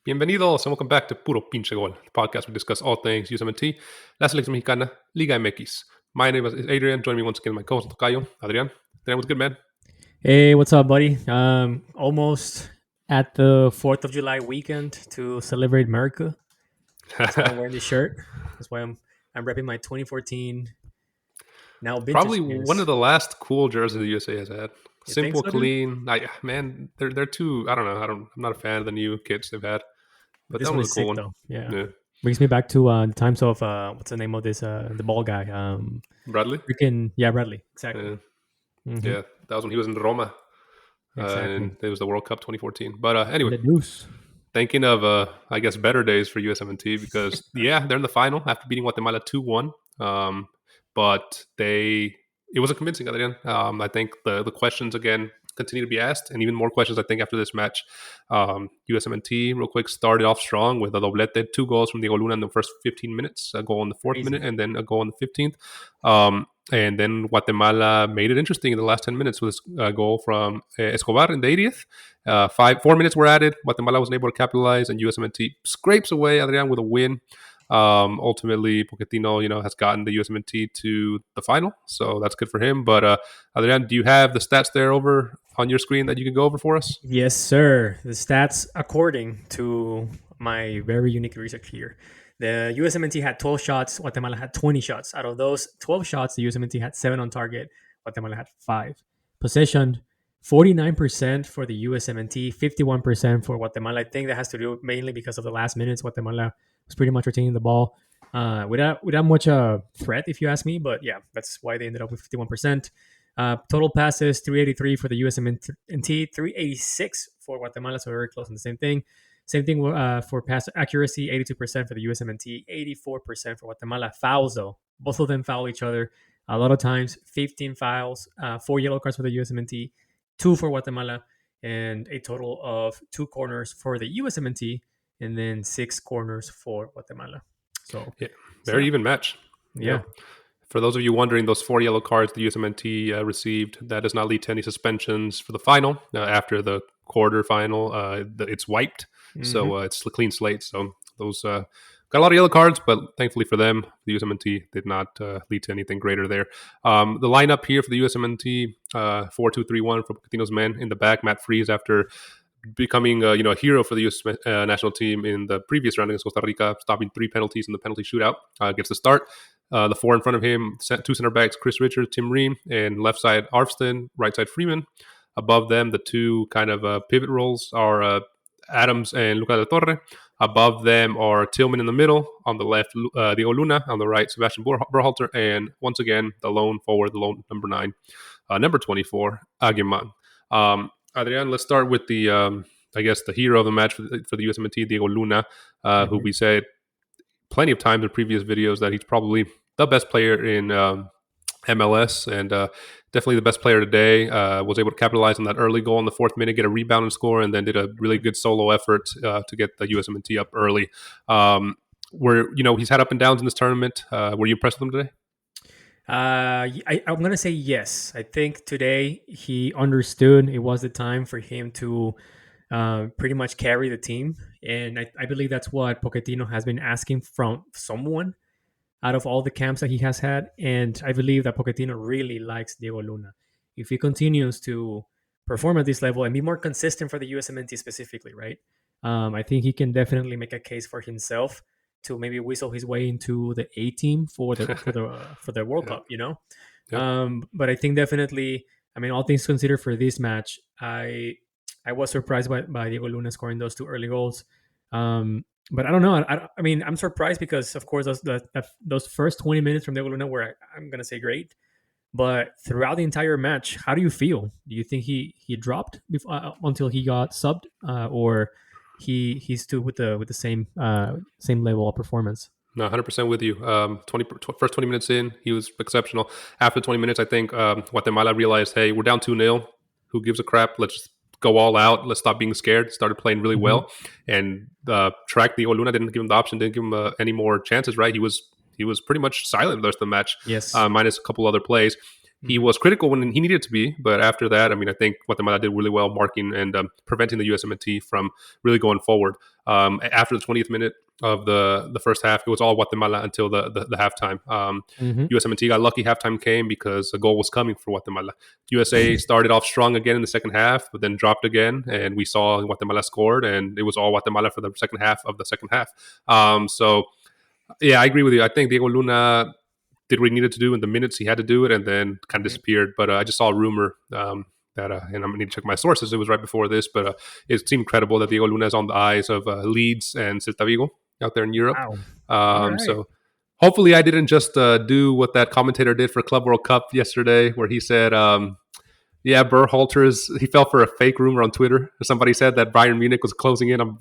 Bienvenidos and welcome back to Puro Pinche Gol, the podcast where we discuss all things USMNT, La Selección Mexicana, Liga MX. My name is Adrian. Join me once again, my co-host Tocayo, Adrian. Adrian, what's good, man? Hey, what's up, buddy? Almost at the 4th of July weekend to celebrate America. That's why I'm wearing this shirt. That's why I'm repping my 2014 now vintage Probably pairs. one of the last cool jerseys the USA has had. You Simple, think so, dude? clean. Man, they're too. I don't know. I'm not a fan of the new kits they've had, but This that one was is a cool sick, one. though. Yeah. Yeah. Brings me back to the times of what's the name of this the ball guy? Bradley. Bradley. Exactly. Yeah. Mhm. Yeah, that was when he was in Roma, Exactly. and it was the World Cup 2014. But anyway, The deuce. thinking of I guess better days for USMNT because they're in the final after beating Guatemala 2-1. But it was a convincing, Adrian. I think the questions again continue to be asked, and even more questions I think after this match. USMNT real quick started off strong with a doblete, 2 goals from Diego Luna in the first 15 minutes, a goal in the 4th Crazy. minute, and then a goal in the 15th. And then Guatemala made it interesting in the last 10 minutes with a goal from Escobar in the 80th. 4 minutes were added. Guatemala was unable to capitalize, and USMNT scrapes away, Adrian, with a win. Ultimately, Pochettino, has gotten the USMNT to the final, so that's good for him. But Adrian, do you have the stats there over on your screen that you can go over for us? Yes, sir. The stats, according to my very unique research here, the USMNT had 12 shots, Guatemala had 20 shots. Out of those 12 shots, the USMNT had 7 on target, Guatemala had 5. Possession, 49% for the USMNT, 51% for Guatemala. I think that has to do mainly because of the last minutes. Guatemala was pretty much retaining the ball without much threat, if you ask me. But yeah, that's why they ended up with 51%. Total passes, 383 for the USMNT, 386 for Guatemala, so very close on the same thing. Same thing for pass accuracy, 82% for the USMNT, 84% for Guatemala. Fouls, though. Both of them foul each other a lot of times. 15 fouls, 4 yellow cards for the USMNT, 2 for Guatemala, and a total of 2 corners for the USMNT, and then 6 corners for Guatemala. So, yeah, very even match. Yeah. For those of you wondering, those 4 yellow cards the USMNT received, that does not lead to any suspensions for the final. After the quarterfinal, it's wiped. Mm-hmm. So it's a clean slate. So those got a lot of yellow cards, but thankfully for them, the USMNT did not lead to anything greater there. The lineup here for the USMNT, 4-2-3-1 for Pochettino's men. In the back, Matt Freese, after becoming a hero for the U.S. national team in the previous round against Costa Rica, stopping 3 penalties in the penalty shootout, gets the start. The 4 in front of him, 2 center backs, Chris Richards, Tim Ream, and left side Arfston, right side Freeman. Above them, the 2 kind of pivot roles are Adams and Luca del Torre. Above them are Tillman in the middle. On the left, Diego Luna. On the right, Sebastian Berhalter. And once again, the lone forward, the lone number 9, number 24, Aguiman. Adrian, let's start with the, I guess, the hero of the match for the USMNT, Diego Luna, who we said plenty of times in previous videos that he's probably the best player in MLS and definitely the best player today. Was able to capitalize on that early goal in the 4th minute, get a rebound and score, and then did a really good solo effort to get the USMNT up early. He's had up and downs in this tournament. Were you impressed with him today? I'm going to say yes. I think today he understood it was the time for him to pretty much carry the team. And I believe that's what Pochettino has been asking from someone out of all the camps that he has had. And I believe that Pochettino really likes Diego Luna. If he continues to perform at this level and be more consistent for the USMNT specifically, right? I think he can definitely make a case for himself to maybe whistle his way into the A team for the World Cup, Yep. But I think definitely, all things considered for this match, I was surprised by Diego Luna scoring those 2 early goals. But I don't know. I'm surprised because, of course, those first 20 minutes from Diego Luna were, I'm going to say, great. But throughout the entire match, how do you feel? Do you think he dropped until he got subbed, or he stood with the same level of performance? No, 100% with you. First 20 minutes in, he was exceptional. After 20 minutes, I think Guatemala realized, hey, we're down 2-0. Who gives a crap? Let's just go all out. Let's stop being scared. Started playing really well. And track the Oluna didn't give him the option, didn't give him any more chances, right? He was pretty much silent the rest of the match. Yes. Minus a couple other plays. He Hmm. was critical when he needed to be, but after that, I mean, I think Guatemala did really well marking and preventing the USMNT from really going forward. After the 20th minute of the first half, it was all Guatemala until the halftime. Hmm. USMNT got lucky. Halftime came because a goal was coming for Guatemala. USA started off strong again in the second half, but then dropped again, and we saw Guatemala scored, and it was all Guatemala for the second half of the second half. So yeah, I agree with you. I think Diego Luna did what he needed to do in the minutes he had to do it, and then kind of Hmm. disappeared. But I just saw a rumor that, and I'm gonna need to check my sources. It was right before this, but it seemed credible that Diego Luna is on the eyes of Leeds and Celta Vigo out there in Europe. Wow. All right. So hopefully, I didn't just do what that commentator did for Club World Cup yesterday, where he said. Yeah, he fell for a fake rumor on Twitter. Somebody said that Bayern Munich was closing in on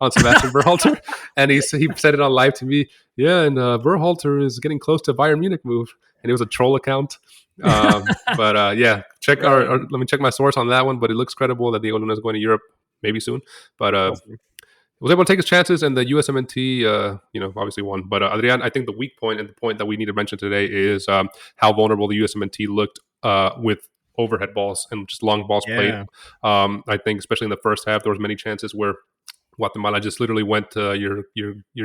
on Sebastian Berhalter, and he said it on live to me. Yeah, and Berhalter is getting close to Bayern Munich move, and it was a troll account. But yeah, let me check my source on that one. But it looks credible that Diego Luna is going to Europe maybe soon. But Hopefully. was able to take his chances, and the USMNT, obviously won. But Adrian, I think the weak point and the point that we need to mention today is how vulnerable the USMNT looked with overhead balls and just long balls played. Yeah. I think, especially in the first half, there was many chances where Guatemala just literally went your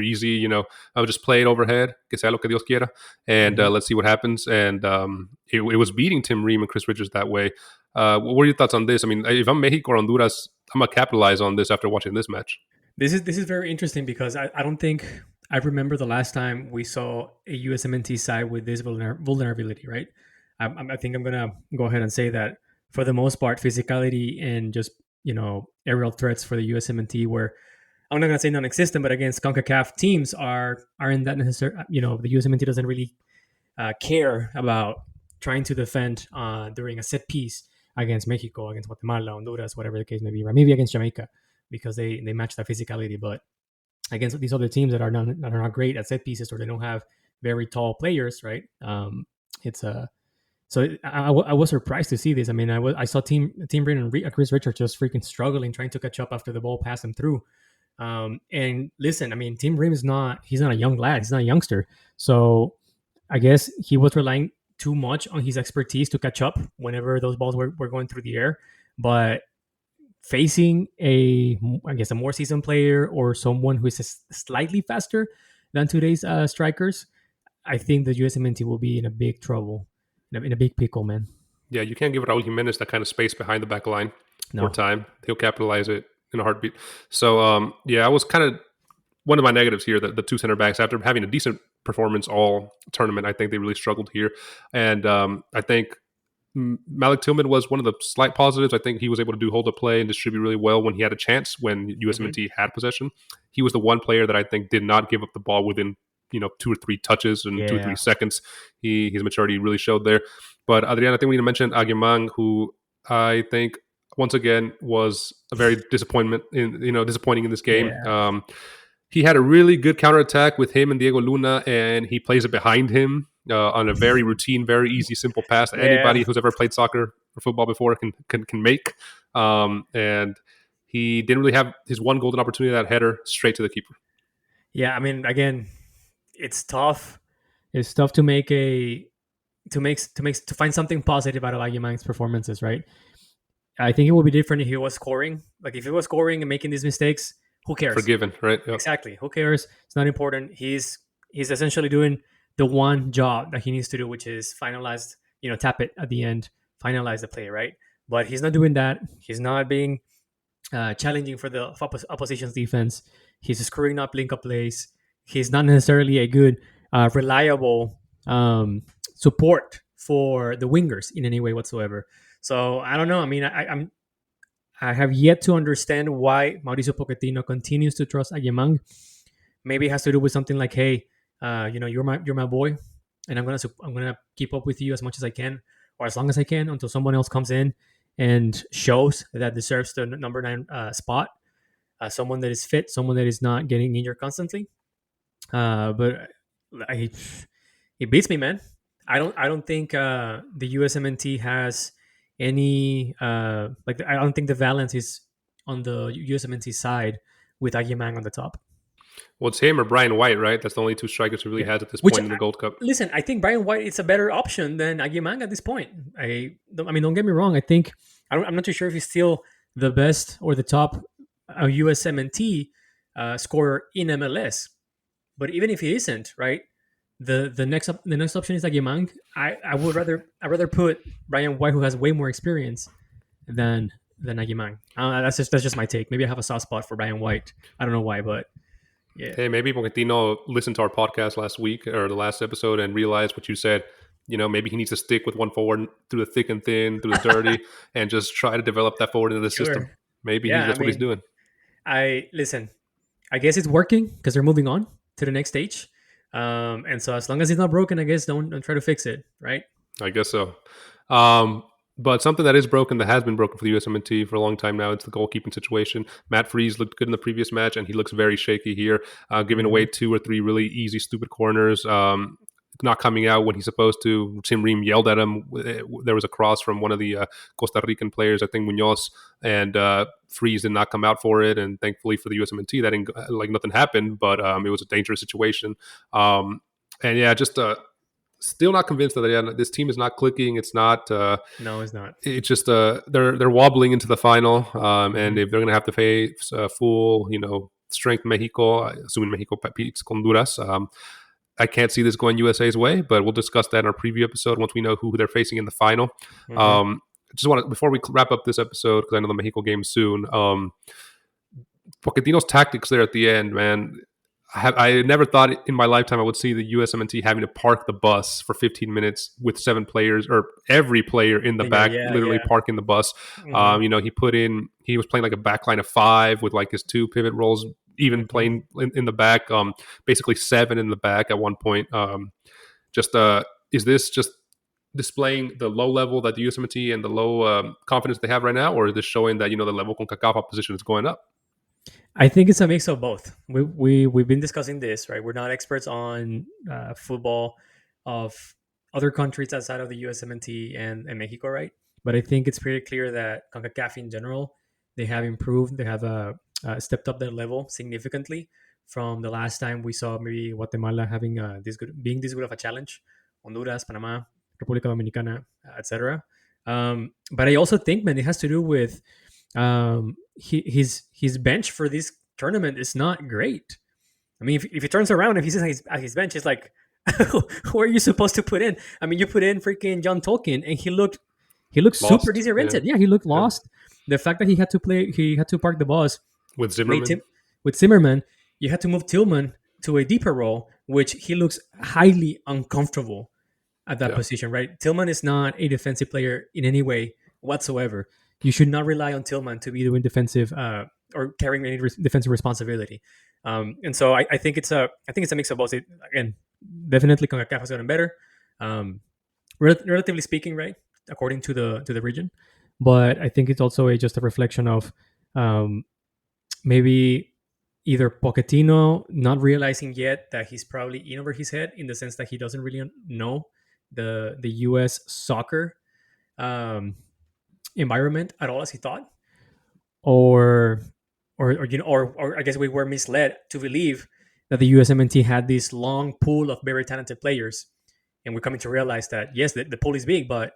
easy, I would just play it overhead, que sea lo que Dios quiera, and Hmm. let's see what happens. And it was beating Tim Ream and Chris Richards that way. What are your thoughts on this? I mean, if I'm Mexico or Honduras, I'm gonna capitalize on this after watching this match. This is very interesting because I don't think I remember the last time we saw a USMNT side with this vulnerability, right? I think I'm gonna go ahead and say that for the most part, physicality and just aerial threats for the USMNT were, I'm not gonna say non-existent, but against CONCACAF teams aren't that necessary. The USMNT doesn't really care about trying to defend during a set piece against Mexico, against Guatemala, Honduras, whatever the case may be, right? Maybe against Jamaica because they match that physicality, but against these other teams that are not great at set pieces or they don't have very tall players, right? It's a so I was surprised to see this. I mean, I saw Team Brain and Chris Richards just freaking struggling trying to catch up after the ball passed them through. And listen, I mean, Team Brim he's not a young lad, he's not a youngster, so I guess he was relying too much on his expertise to catch up whenever those balls were going through the air. But facing I guess, a more seasoned player or someone who is slightly faster than today's strikers, I think the USMNT will be in a big trouble, in a big pickle, man. Yeah, you can't give Raul Jimenez that kind of space behind the back line or No. time. He'll capitalize it in a heartbeat. So, yeah, I was kind of one of my negatives here that the two center backs, after having a decent performance all tournament, I think they really struggled here. And I think Malik Tillman was one of the slight positives. I think he was able to hold up play and distribute really well when he had a chance, when Hmm. USMNT had possession. He was the one player that I think did not give up the ball within 2 or 3 touches and 2 or 3 Yeah. seconds. His maturity really showed there. But Adrian, I think we need to mention Aguimang, who I think once again was a very disappointing in this game. Yeah. He had a really good counterattack with him and Diego Luna, and he plays it behind him on a very routine, very easy, simple pass that Yeah. anybody who's ever played soccer or football before can make. And he didn't really have his one golden opportunity, that header straight to the keeper. Yeah. I mean, again, it's tough. It's tough to make to find something positive out of Aguimang's performances, right? I think it would be different if he was scoring. Like if he was scoring and making these mistakes, who cares? Forgiven, right? Yep. Exactly. Who cares? It's not important. He's essentially doing the one job that he needs to do, which is finalize, tap it at the end, finalize the play, right? But he's not doing that. He's not being challenging for the opposition's defense. He's screwing up link up plays. He's not necessarily a good, reliable support for the wingers in any way whatsoever. So I don't know. I mean, I have yet to understand why Mauricio Pochettino continues to trust Aguimang. Maybe it has to do with something like, hey, you're my boy, and I'm gonna keep up with you as much as I can, or as long as I can, until someone else comes in and shows that deserves the number 9 spot. Someone that is fit, someone that is not getting injured constantly. But I, it beats me, man. I don't think the USMNT has any I don't think the balance is on the USMNT side with Aguimang on the top. Well, it's him or Brian White, right? That's the only two strikers he really Yeah. has at this Which point in the Gold Cup. listen, I think Brian White is a better option than Aguimang at this point. I mean, don't get me wrong. I think I'm not too sure if he's still the best or the top USMNT scorer in MLS. But even if he isn't, right? The next option is Aguimang. I rather put Brian White, who has way more experience than Aguimang. That's just my take. Maybe I have a soft spot for Brian White. I don't know why, but yeah. Hey, maybe Pochettino listened to our podcast last week or the last episode and realized what you said. Maybe he needs to stick with one forward through the thick and thin, through the dirty, and just try to develop that forward into the system. Sure. Maybe Yeah, I that's what he's mean, doing. I listen. I guess it's working because they're moving on to the next stage. And so as long as it's not broken, I guess don't try to fix it, right? I guess so. But something that is broken, that has been broken for the USMNT for a long time now, it's the goalkeeping situation. Matt Freese looked good in the previous match, and he looks very shaky here, giving away 2 or 3 really easy, stupid corners. Not coming out when he's supposed to. Tim Ream yelled at him. There was a cross from one of the Costa Rican players, I think Munoz, and Freeze did not come out for it. And thankfully for the USMNT, that didn't, nothing happened, but it was a dangerous situation. And yeah, just still not convinced that this team is not clicking. It's not. No, it's not. It's just they're wobbling into the final, and if they're going to have to face full, strength Mexico, assuming Mexico beats Honduras. I can't see this going USA's way, but we'll discuss that in our preview episode once we know who they're facing in the final. Just want to, before we wrap up this episode, because I know the Mexico game soon. Pochettino's tactics there at the end, man. I never thought in my lifetime I would see the USMNT having to park the bus for 15 minutes with 7 players, or every player in the back, literally parking the bus. He was playing like a back line of 5 with like his 2 pivot roles, even playing in the back, basically 7 in the back at one point. Is this just displaying the low level that the USMNT and the low confidence they have right now, or is this showing that the level CONCACAF opposition is going up? I think it's a mix of both. We've been discussing this, right? We're not experts on football of other countries outside of the USMNT and Mexico, right? But I think it's pretty clear that CONCACAF in general, they have improved. They have stepped up their level significantly from the last time we saw maybe Guatemala having being this good of a challenge, Honduras, Panama, República Dominicana, etc. But I also think, man, it has to do with his bench for this tournament is not great. I mean, if he turns around and he sits at his bench, it's like, who are you supposed to put in? I mean, you put in freaking John Tolkien, and he looked super disoriented. Yeah, he looked lost. The fact that he had to park the bus with Zimmerman, you had to move Tillman to a deeper role, which he looks highly uncomfortable at that position, right? Tillman is not a defensive player in any way whatsoever. You should not rely on Tillman to be doing defensive or carrying any defensive responsibility. And so I think it's a mix of both. Again, definitely CONCACAF has gotten better, relatively speaking, right, according to the region. But I think it's also just a reflection of maybe either Pochettino not realizing yet that he's probably in over his head, in the sense that he doesn't really know the U.S. soccer environment at all as he thought, or I guess we were misled to believe that the USMNT had this long pool of very talented players, and we're coming to realize that yes, the pool is big, but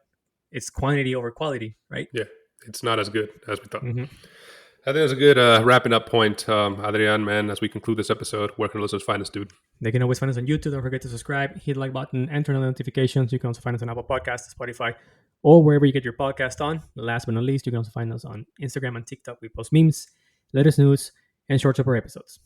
it's quantity over quality, right? Yeah, it's not as good as we thought. I think that's a good wrapping up point, Adrian, man, as we conclude this episode. Where can listeners find us, dude? They can always find us on YouTube. Don't forget to subscribe, hit the like button, and turn on notifications. You can also find us on Apple Podcasts, Spotify, or wherever you get your podcast on. Last but not least, you can also find us on Instagram and TikTok. We post memes, latest news, and shorts of our episodes.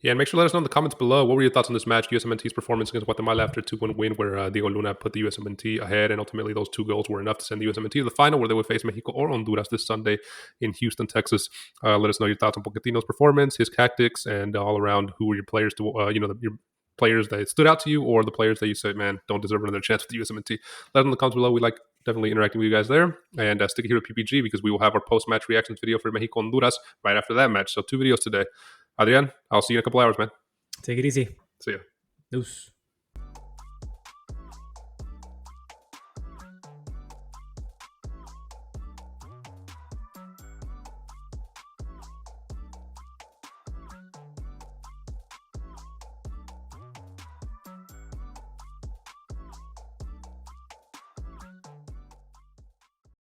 Yeah, and make sure to let us know in the comments below. What were your thoughts on this match, USMNT's performance against Guatemala after a 2-1 win, where Diego Luna put the USMNT ahead, and ultimately those 2 goals were enough to send the USMNT to the final, where they would face Mexico or Honduras this Sunday in Houston, Texas. Let us know your thoughts on Pochettino's performance, his tactics, and all around who were your players your players that stood out to you, or the players that you said, man, don't deserve another chance with the USMNT. Let us know in the comments below. We like definitely interacting with you guys there. And stick it here with PPG, because we will have our post-match reactions video for Mexico Honduras right after that match. So 2 videos today. Adrian, I'll see you in a couple hours, man. Take it easy. See ya. Deuce.